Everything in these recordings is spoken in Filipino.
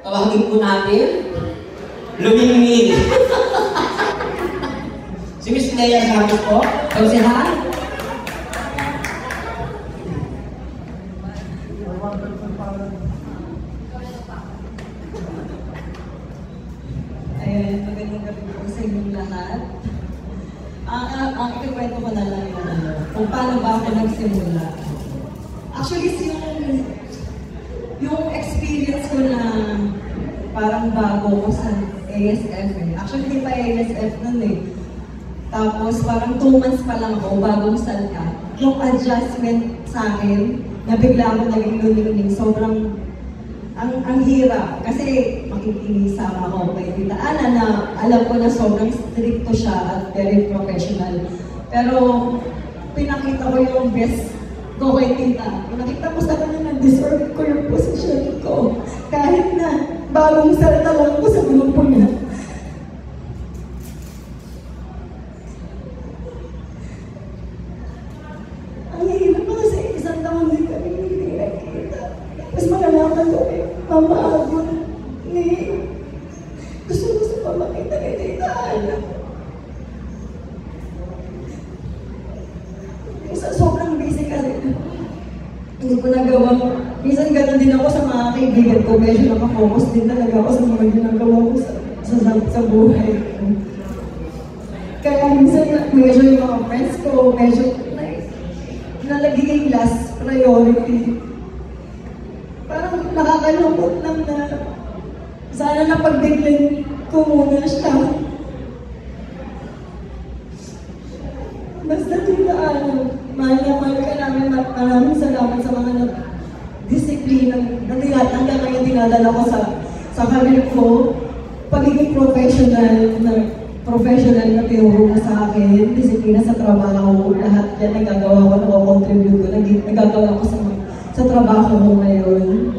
Tawagin po natin, lumingin. Si Miss Leia Ramos po, konsehan. Ayan, magandang gabi po sa inyong lahat. Ang ikikwento ko na lang kung paano ba ako nagsimula. Actually, yung experience ko na parang bago ko sa ASF eh. Actually, hindi pa ASF nun eh. Tapos, parang 2 months pa lang ako, bagong salka. Yung adjustment sa akin, na bigla ako naging luning-luning, sobrang ang hirap. Kasi makikinisama ako kay Tita Ana na alam ko na sobrang stricto siya at very professional. Pero, pinakita ko yung best ko kay Tita. Pinakita ko sa kanya na deserve ko yung position ko. Kahit na bagong salta lang ko sa grupo niya. Ang hirap pa kasi isang taon din kami hindi nakikita. Tapos malalaman ko eh, Mama Agon, gusto pa makita kay Tita Ana. Sobrang busy kasi hindi ko nagawa. Minsan gano'n din ako sa mga kaibigan ko. Medyo nakafocus din talaga ako sa mga ginagawa ko sa buhay ko. Kaya minsan medyo yung mga friends ko, medyo nalagiging last priority. Parang nakakalungkot lang na sana napagbiglan ko muna siya. Basta Tita Ana, mahal ka namin, maraming salamat sa mga disiplina hanggang ngayon dinadala ko sa career ko. Pagiging professional na tinuro mo sa akin, disiplina sa trabaho, lahat yan nagagawa ko, nakakontribute ko, nagagawa ko sa trabaho ko ngayon.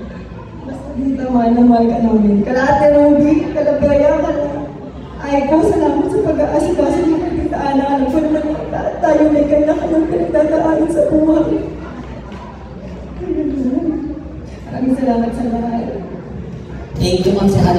Basta Tita, mahal ka namin. Kalate Ruby, kalabaya ka na. Ay ko, salamat sa pag-aasikaso niyo kay Tita Ana. Alam ko naman tayo may kanya-kanyang pinagdadaanan sa buhay. Maraming salamat sa lahat. Thank you, Ma'am, sa